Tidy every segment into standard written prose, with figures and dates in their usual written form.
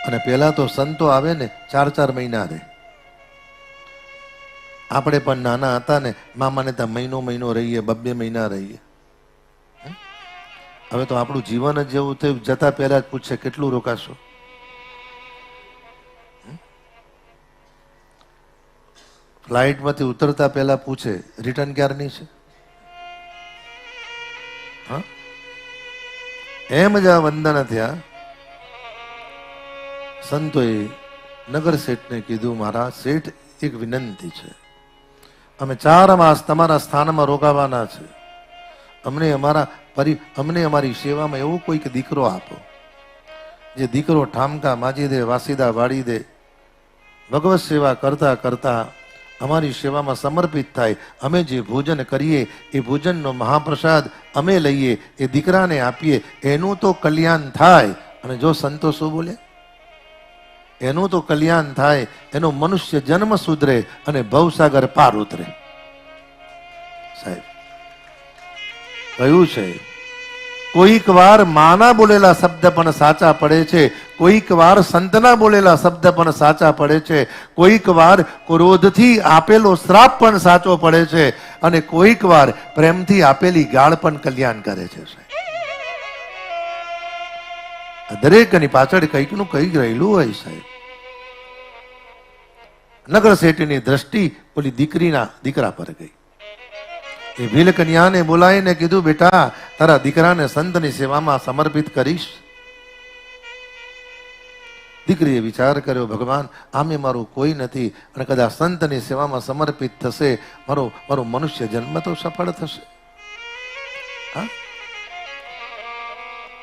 અને પહેલા તો સંતો આવે ને 4-4 મહિના રહે. આપણે પણ નાના હતા ને મામાને ત્યાં મહિનો રહીએ, 2-2 મહિના રહીએ. હવે તો આપણું જીવન જ જેવું થયું, જતા પહેલા જ પૂછે કેટલું રોકાશો. ફ્લાઇટમાંથી ઉતરતા પહેલા પૂછે રિટર્ન ક્યારની છે. હા, એમ જ આ વંદન થયા. સંતોએ નગર શેઠને કીધું, મારા શેઠ એક વિનંતી છે, અમે 4 માસ તમારા સ્થાનમાં રોકાવાના છે. અમને અમારી સેવામાં એવો કોઈક દીકરો આપો, જે દીકરો ઠામકા માજી દે, વાસીદા વાળી દે, ભગવત સેવા કરતા કરતા અમારી સેવામાં સમર્પિત થાય. અમે જે ભોજન કરીએ એ ભોજનનો મહાપ્રસાદ અમે લઈએ, એ દીકરાને આપીએ, એનું તો કલ્યાણ થાય. અને જો સંતો શું બોલે, એનું તો કલ્યાણ થાય, એનો મનુષ્ય જન્મ સુધરે અને ભવસાગર પાર ઉતરે. સાહેબ કહ્યું છે, કોઈક વાર માના બોલેલા શબ્દ પણ સાચા પડે છે, કોઈક વાર સંતના બોલેલા શબ્દ પણ સાચા પડે છે, કોઈક વાર ક્રોધથી આપેલો શ્રાપ પણ સાચો પડે છે, અને કોઈક વાર પ્રેમથી આપેલી ગાળ પણ કલ્યાણ કરે છે. દરેકની પાછળ કંઈકનું કંઈક રહેલું હોય સાહેબ. નગર શેઠની દ્રષ્ટિ ઓલી દીકરા પર ગઈ. એ ભીલ કન્યાને બોલાવીને કીધું, બેટા તારા દીકરાને સંતની સેવામાં સમર્પિત કરીશ. દીકરીએ વિચાર કર્યો, ભગવાન આમે મારું કોઈ નથી, અને કદાચ સંતની સેવામાં સમર્પિત થશે, મારો મનુષ્ય જન્મ તો સફળ થશે. હા,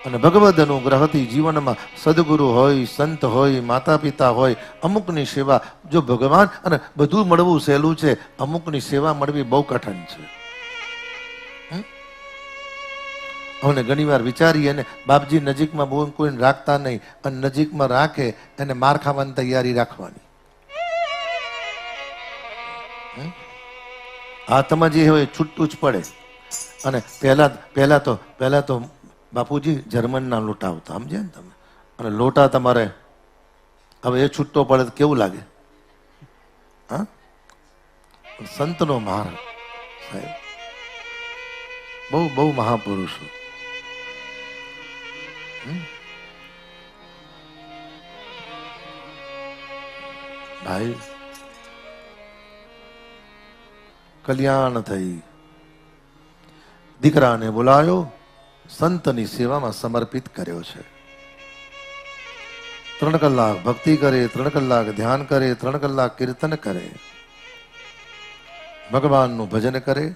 અને ભગવદ અનુગ્રહથી જીવનમાં સદગુરુ હોય, સંત હોય, માતા પિતા હોય, અમુકની સેવા, જો ભગવાન અને બધું મળવું સહેલું છે, અમુકની સેવા મળવી બહુ કઠિન છે. અમને ઘણી વાર વિચારીએ ને, બાપજી નજીકમાં બહુ કોઈને રાખતા નહીં, અને નજીકમાં રાખે એને માર ખાવાની તૈયારી રાખવાની. હાથમાં જે હોય છૂટું જ પડે. અને પહેલા તો બાપુજી જર્મનના લોટા આવતા, સમજ્યા ને તમે? અને લોટા તમારે હવે એ છૂટો પડે તો કેવું લાગે? હા, સંતનો માર સાહેબ, બહુ મહાપુરુષો. ભાઈ કલ્યાણ થઈ, દીકરાને બોલાયો, સંતની સેવામાં સમર્પિત કર્યો છે. 3 કલાક ભક્તિ કરે, 3 કલાક ધ્યાન કરે, 3 કલાક કીર્તન કરે, ભગવાનનું ભજન કરે.